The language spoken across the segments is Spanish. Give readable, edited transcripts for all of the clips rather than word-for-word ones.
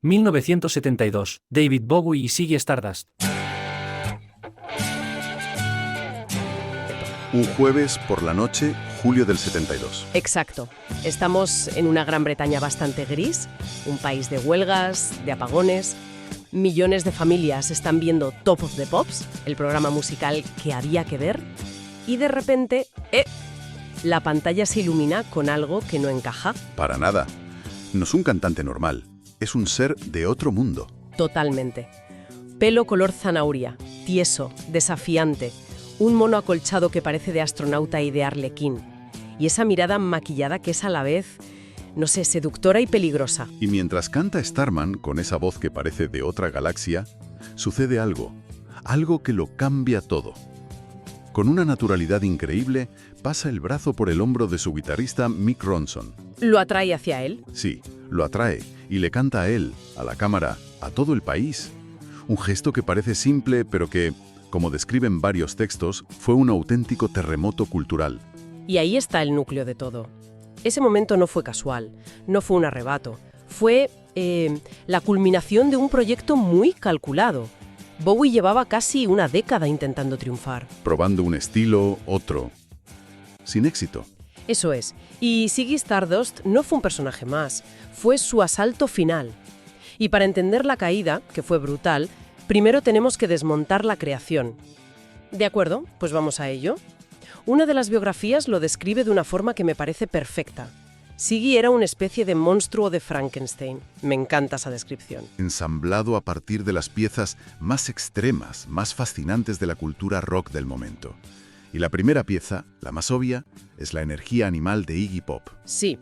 1972, David Bowie y Ziggy Stardust. Un jueves por la noche, julio del 72. Exacto. Estamos en una Gran Bretaña bastante gris, un país de huelgas, de apagones. Millones de familias están viendo Top of the Pops, el programa musical que había que ver, y de repente, la pantalla se ilumina con algo que no encaja. Para nada. No es un cantante normal, es un ser de otro mundo. Totalmente. Pelo color zanahoria, tieso, desafiante, un mono acolchado que parece de astronauta y de arlequín. Y esa mirada maquillada que es a la vez, no sé, seductora y peligrosa. Y mientras canta Starman con esa voz que parece de otra galaxia, sucede algo que lo cambia todo. Con una naturalidad increíble, pasa el brazo por el hombro de su guitarrista Mick Ronson. ¿Lo atrae hacia él? Sí, lo atrae y le canta a él, a la cámara, a todo el país. Un gesto que parece simple, pero que, como describen varios textos, fue un auténtico terremoto cultural. Y ahí está el núcleo de todo. Ese momento no fue casual, no fue un arrebato, fue la culminación de un proyecto muy calculado. Bowie llevaba casi una década intentando triunfar. Probando un estilo, otro. Sin éxito. Eso es. Y Ziggy Stardust no fue un personaje más, fue su asalto final. Y para entender la caída, que fue brutal, primero tenemos que desmontar la creación. ¿De acuerdo? Pues vamos a ello. Una de las biografías lo describe de una forma que me parece perfecta. Ziggy era una especie de monstruo de Frankenstein. Me encanta esa descripción. Ensamblado a partir de las piezas más extremas, más fascinantes de la cultura rock del momento. Y la primera pieza, la más obvia, es la energía animal de Iggy Pop. Sí,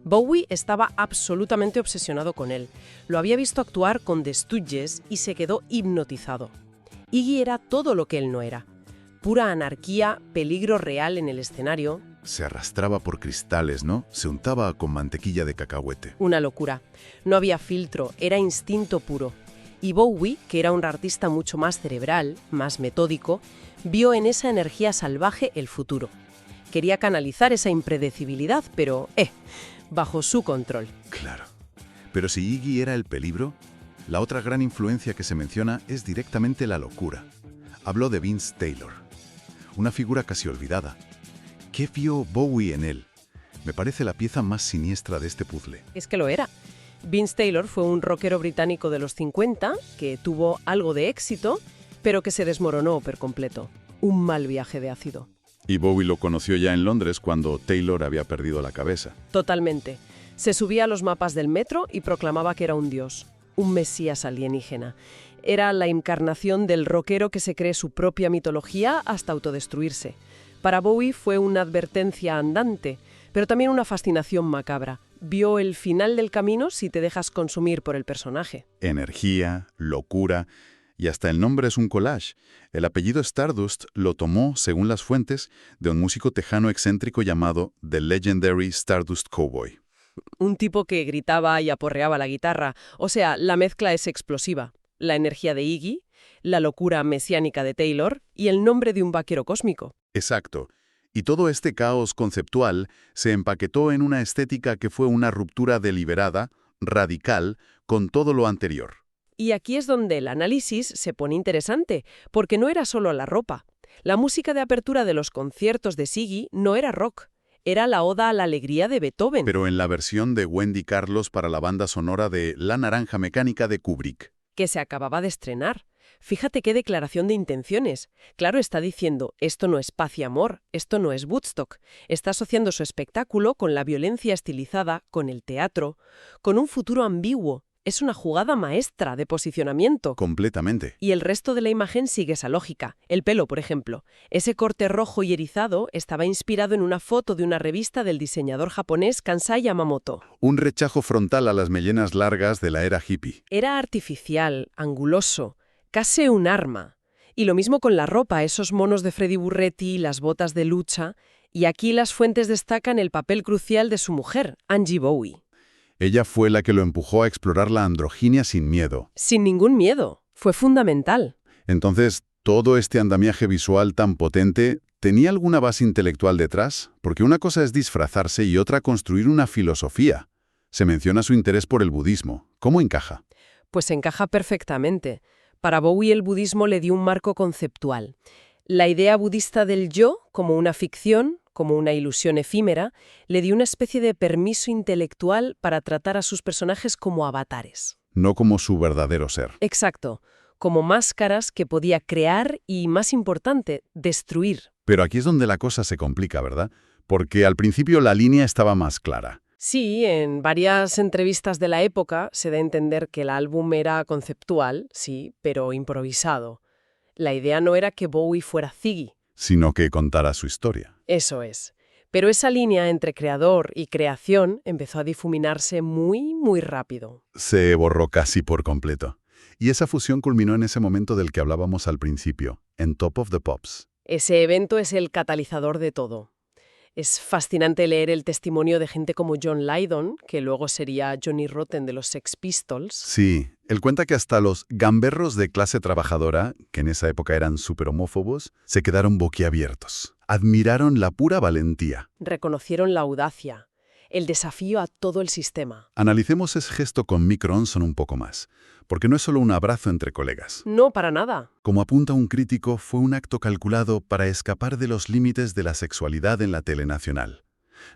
Bowie estaba absolutamente obsesionado con él. Lo había visto actuar con The Stooges y se quedó hipnotizado. Iggy era todo lo que él no era. Pura anarquía, peligro real en el escenario. Se arrastraba por cristales, ¿no? Se untaba con mantequilla de cacahuete. Una locura. No había filtro, era instinto puro. Y Bowie, que era un artista mucho más cerebral, más metódico, vio en esa energía salvaje el futuro. Quería canalizar esa impredecibilidad, pero, bajo su control. Claro. Pero si Iggy era el peligro, la otra gran influencia que se menciona es directamente la locura. Habló de Vince Taylor. Una figura casi olvidada. ¿Qué vio Bowie en él? Me parece la pieza más siniestra de este puzzle. Es que lo era. Vince Taylor fue un rockero británico de los 50 que tuvo algo de éxito, pero que se desmoronó por completo. Un mal viaje de ácido. Y Bowie lo conoció ya en Londres cuando Taylor había perdido la cabeza. Totalmente. Se subía a los mapas del metro y proclamaba que era un dios, un mesías alienígena. Era la encarnación del rockero que se cree su propia mitología hasta autodestruirse. Para Bowie fue una advertencia andante, pero también una fascinación macabra. Vio el final del camino si te dejas consumir por el personaje. Energía, locura, y hasta el nombre es un collage. El apellido Stardust lo tomó, según las fuentes, de un músico tejano excéntrico llamado The Legendary Stardust Cowboy. Un tipo que gritaba y aporreaba la guitarra. O sea, la mezcla es explosiva. La energía de Iggy, la locura mesiánica de Taylor y el nombre de un vaquero cósmico. Exacto. Y todo este caos conceptual se empaquetó en una estética que fue una ruptura deliberada, radical, con todo lo anterior. Y aquí es donde el análisis se pone interesante, porque no era solo la ropa. La música de apertura de los conciertos de Ziggy no era rock, era la oda a la alegría de Beethoven. Pero en la versión de Wendy Carlos para la banda sonora de La Naranja Mecánica de Kubrick. Que se acababa de estrenar. Fíjate qué declaración de intenciones. Claro, está diciendo, esto no es paz y amor, esto no es Woodstock. Está asociando su espectáculo con la violencia estilizada, con el teatro, con un futuro ambiguo. Es una jugada maestra de posicionamiento. Completamente. Y el resto de la imagen sigue esa lógica. El pelo, por ejemplo. Ese corte rojo y erizado estaba inspirado en una foto de una revista del diseñador japonés Kansai Yamamoto. Un rechazo frontal a las melenas largas de la era hippie. Era artificial, anguloso, casi un arma. Y lo mismo con la ropa, esos monos de Freddie Burretti, las botas de lucha. Y aquí las fuentes destacan el papel crucial de su mujer, Angie Bowie. Ella fue la que lo empujó a explorar la androginia sin miedo. Sin ningún miedo. Fue fundamental. Entonces, ¿todo este andamiaje visual tan potente tenía alguna base intelectual detrás? Porque una cosa es disfrazarse y otra construir una filosofía. Se menciona su interés por el budismo. ¿Cómo encaja? Pues encaja perfectamente. Para Bowie el budismo le dio un marco conceptual. La idea budista del yo, como una ficción, como una ilusión efímera, le dio una especie de permiso intelectual para tratar a sus personajes como avatares. No como su verdadero ser. Exacto, como máscaras que podía crear y, más importante, destruir. Pero aquí es donde la cosa se complica, ¿verdad? Porque al principio la línea estaba más clara. Sí, en varias entrevistas de la época se da a entender que el álbum era conceptual, sí, pero improvisado. La idea no era que Bowie fuera Ziggy. Sino que contara su historia. Eso es. Pero esa línea entre creador y creación empezó a difuminarse muy, muy rápido. Se borró casi por completo. Y esa fusión culminó en ese momento del que hablábamos al principio, en Top of the Pops. Ese evento es el catalizador de todo. Es fascinante leer el testimonio de gente como John Lydon, que luego sería Johnny Rotten de los Sex Pistols. Sí, él cuenta que hasta los gamberros de clase trabajadora, que en esa época eran súper homófobos, se quedaron boquiabiertos. Admiraron la pura valentía. Reconocieron la audacia, el desafío a todo el sistema. Analicemos ese gesto con Mick Ronson un poco más, porque no es solo un abrazo entre colegas. No, para nada. Como apunta un crítico, fue un acto calculado para escapar de los límites de la sexualidad en la tele nacional.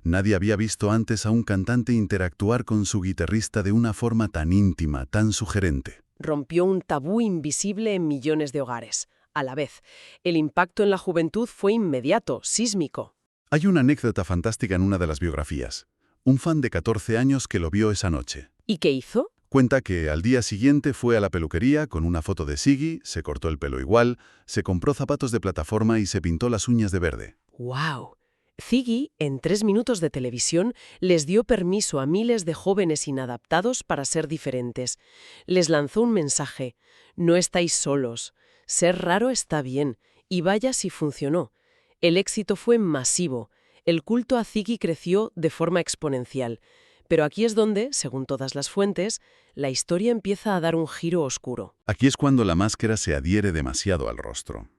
Nadie había visto antes a un cantante interactuar con su guitarrista de una forma tan íntima, tan sugerente. Rompió un tabú invisible en millones de hogares. A la vez, el impacto en la juventud fue inmediato, sísmico. Hay una anécdota fantástica en una de las biografías. Un fan de 14 años que lo vio esa noche. ¿Y qué hizo? Cuenta que al día siguiente fue a la peluquería con una foto de Ziggy, se cortó el pelo igual, se compró zapatos de plataforma y se pintó las uñas de verde. ¡Wow! Ziggy, en 3 minutos de televisión, les dio permiso a miles de jóvenes inadaptados para ser diferentes. Les lanzó un mensaje: no estáis solos, ser raro está bien, y vaya si funcionó. El éxito fue masivo, el culto a Ziggy creció de forma exponencial. Pero aquí es donde, según todas las fuentes, la historia empieza a dar un giro oscuro. Aquí es cuando la máscara se adhiere demasiado al rostro.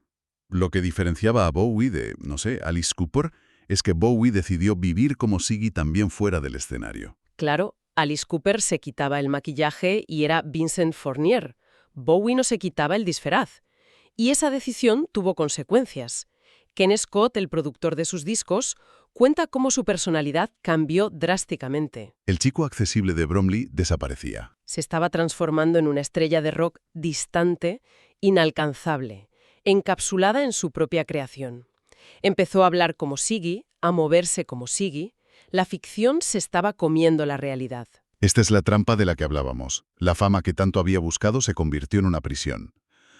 Lo que diferenciaba a Bowie de, no sé, Alice Cooper, es que Bowie decidió vivir como Ziggy también fuera del escenario. Claro, Alice Cooper se quitaba el maquillaje y era Vincent Fournier. Bowie no se quitaba el disfraz. Y esa decisión tuvo consecuencias. Ken Scott, el productor de sus discos, cuenta cómo su personalidad cambió drásticamente. El chico accesible de Bromley desaparecía. Se estaba transformando en una estrella de rock distante, inalcanzable, encapsulada en su propia creación. Empezó a hablar como Ziggy, a moverse como Ziggy. La ficción se estaba comiendo la realidad. Esta es la trampa de la que hablábamos. La fama que tanto había buscado se convirtió en una prisión.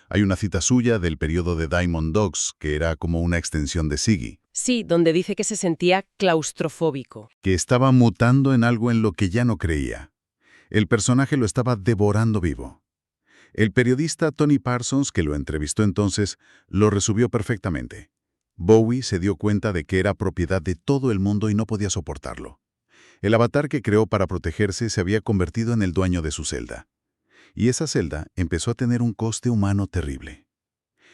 Hay una cita suya del periodo de Diamond Dogs, que era como una extensión de Ziggy, Sí, donde dice que se sentía claustrofóbico. que estaba mutando en algo en lo que ya no creía. El personaje lo estaba devorando vivo. El periodista Tony Parsons, que lo entrevistó entonces, lo resumió perfectamente. Bowie se dio cuenta de que era propiedad de todo el mundo y no podía soportarlo. El avatar que creó para protegerse se había convertido en el dueño de su celda. Y esa celda empezó a tener un coste humano terrible.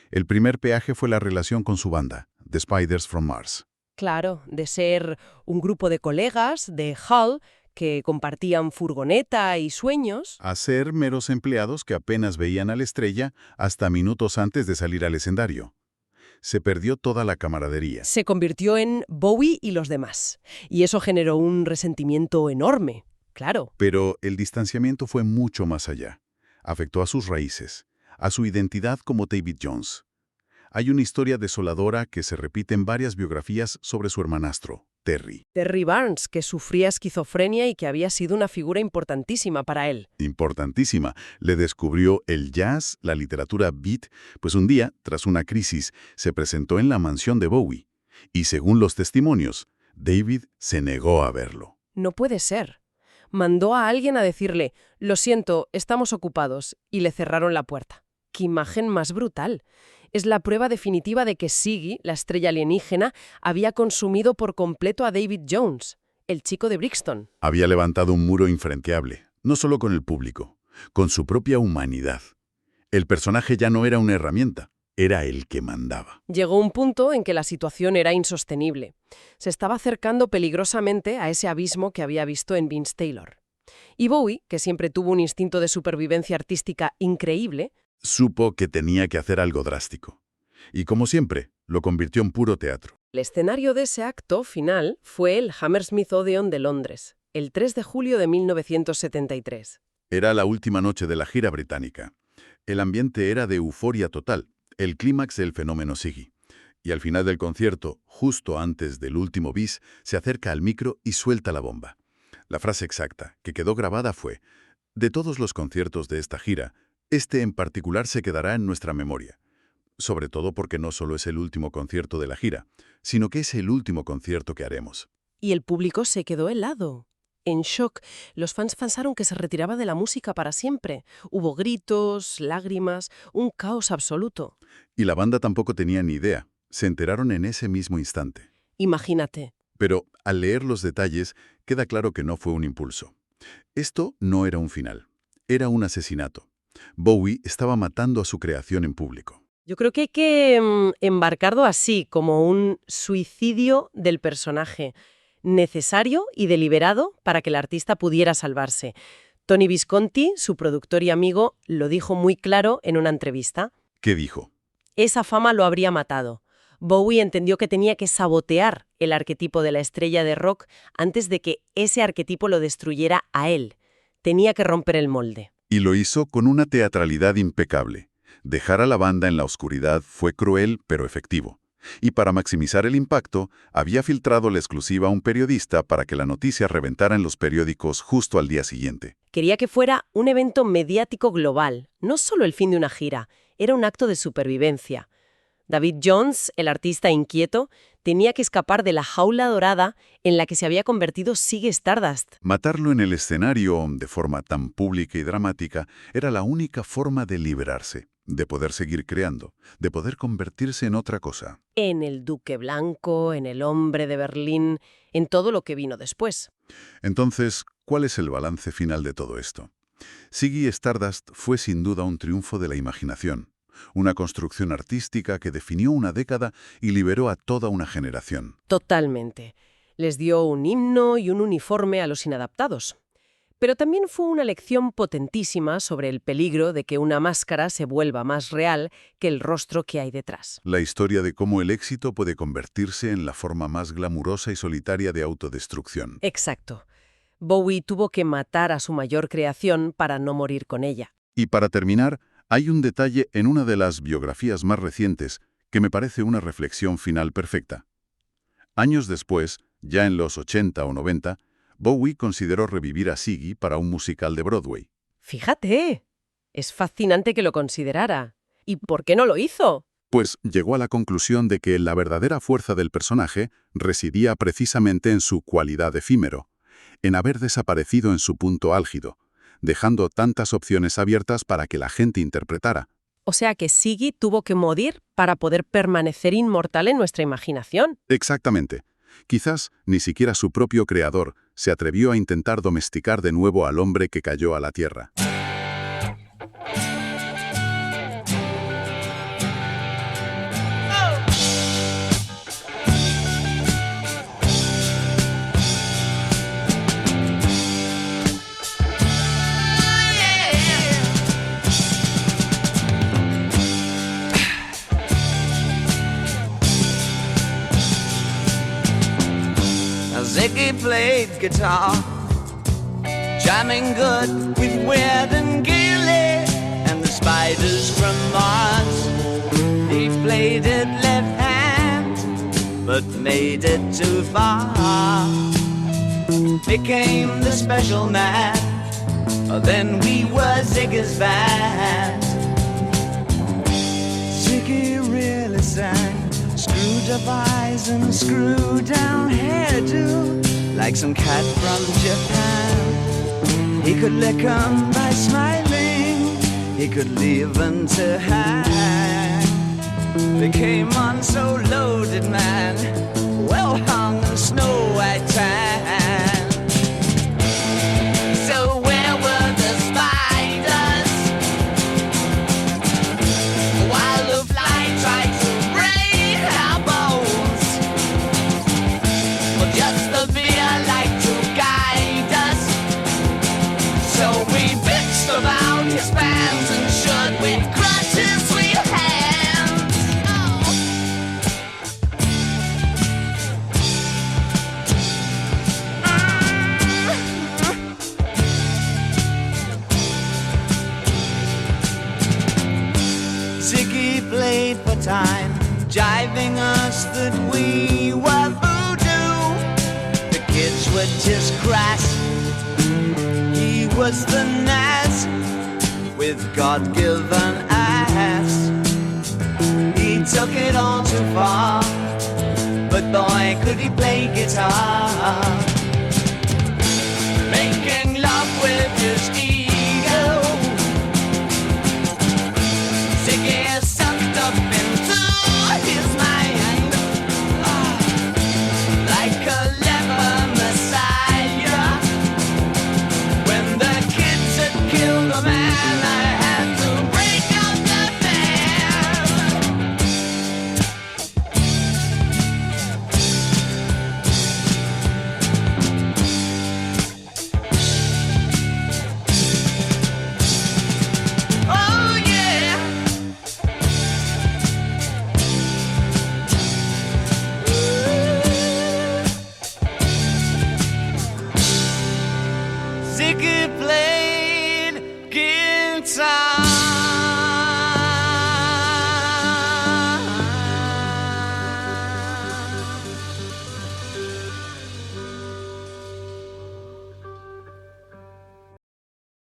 El primer peaje fue la relación con su banda, The Spiders from Mars. Claro, de ser un grupo de colegas de Hull que compartían furgoneta y sueños. A ser meros empleados que apenas veían a la estrella hasta minutos antes de salir al escenario. Se perdió toda la camaradería. Se convirtió en Bowie y los demás. Y eso generó un resentimiento enorme, claro. Pero el distanciamiento fue mucho más allá. Afectó a sus raíces, a su identidad como David Jones. Hay una historia desoladora que se repite en varias biografías sobre su hermanastro, Terry. Terry Barnes, que sufría esquizofrenia y que había sido una figura importantísima para él. Importantísima. Le descubrió el jazz, la literatura beat, pues un día, tras una crisis, se presentó en la mansión de Bowie. Y según los testimonios, David se negó a verlo. No puede ser. Mandó a alguien a decirle: lo siento, estamos ocupados, y le cerraron la puerta. ¡Qué imagen más brutal! Es la prueba definitiva de que Ziggy, la estrella alienígena, había consumido por completo a David Jones, el chico de Brixton. Había levantado un muro infranqueable, no solo con el público, con su propia humanidad. El personaje ya no era una herramienta, era el que mandaba. Llegó un punto en que la situación era insostenible. Se estaba acercando peligrosamente a ese abismo que había visto en Vince Taylor. Y Bowie, que siempre tuvo un instinto de supervivencia artística increíble, Supo que tenía que hacer algo drástico. Y como siempre, lo convirtió en puro teatro. el escenario de ese acto final fue el Hammersmith Odeon de Londres, el 3 de julio de 1973. Era la última noche de la gira británica. El ambiente era de euforia total, el clímax del fenómeno Ziggy. Y al final del concierto, justo antes del último bis, se acerca al micro y suelta la bomba. La frase exacta, que quedó grabada fue: de todos los conciertos de esta gira, este en particular se quedará en nuestra memoria. Sobre todo porque no solo es el último concierto de la gira, sino que es el último concierto que haremos. Y el público se quedó helado. En shock, los fans pensaron que se retiraba de la música para siempre. Hubo gritos, lágrimas, un caos absoluto. Y la banda tampoco tenía ni idea. Se enteraron en ese mismo instante. Imagínate. Pero, al leer los detalles, queda claro que no fue un impulso. Esto no era un final. Era un asesinato. Bowie estaba matando a su creación en público. Yo creo que hay que embarcarlo así, como un suicidio del personaje, necesario y deliberado para que el artista pudiera salvarse. Tony Visconti, su productor y amigo, lo dijo muy claro en una entrevista. ¿Qué dijo? Esa fama lo habría matado. Bowie entendió que tenía que sabotear el arquetipo de la estrella de rock antes de que ese arquetipo lo destruyera a él. Tenía que romper el molde. Y lo hizo con una teatralidad impecable. Dejar a la banda en la oscuridad fue cruel, pero efectivo. Y para maximizar el impacto, había filtrado la exclusiva a un periodista para que la noticia reventara en los periódicos justo al día siguiente. Quería que fuera un evento mediático global, no solo el fin de una gira, era un acto de supervivencia. David Jones, el artista inquieto, tenía que escapar de la jaula dorada en la que se había convertido Ziggy Stardust. Matarlo en el escenario, de forma tan pública y dramática, era la única forma de liberarse, de poder seguir creando, de poder convertirse en otra cosa. En el Duque Blanco, en el Hombre de Berlín, en todo lo que vino después. Entonces, ¿cuál es el balance final de todo esto? Ziggy Stardust fue sin duda un triunfo de la imaginación. Una construcción artística que definió una década y liberó a toda una generación. Totalmente. Les dio un himno y un uniforme a los inadaptados. Pero también fue una lección potentísima sobre el peligro de que una máscara se vuelva más real que el rostro que hay detrás. La historia de cómo el éxito puede convertirse en la forma más glamurosa y solitaria de autodestrucción. Exacto. Bowie tuvo que matar a su mayor creación para no morir con ella. Y para terminar, hay un detalle en una de las biografías más recientes que me parece una reflexión final perfecta. Años después, ya en los 80 o 90, Bowie consideró revivir a Ziggy para un musical de Broadway. Fíjate, es fascinante que lo considerara. ¿Y por qué no lo hizo? Pues llegó a la conclusión de que la verdadera fuerza del personaje residía precisamente en su cualidad efímero, en haber desaparecido en su punto álgido, dejando tantas opciones abiertas para que la gente interpretara. O sea que Ziggy tuvo que morir para poder permanecer inmortal en nuestra imaginación. Exactamente. Quizás ni siquiera su propio creador se atrevió a intentar domesticar de nuevo al hombre que cayó a la tierra. Ziggy played guitar, jamming good with Weird and Gilly and the Spiders from Mars. He played it left hand, but made it too far. Became the special man, then we were Ziggy's band. Ziggy really sang. Screwed up eyes and screwed down hairdo, like some cat from Japan. He could lick 'em by smiling, he could leave 'em to hang. They came on so loaded, man, well hung in snow white tan. So where were the spiders while the fly tried to our bones? Well, just the fear like to guide us hands and should we crush his sweet hands? Oh. Ziggy played for time, jiving us that we were voodoo. The kids were just crass. He was the Nas with God-given ass. He took it all too far, but boy, could he play guitar.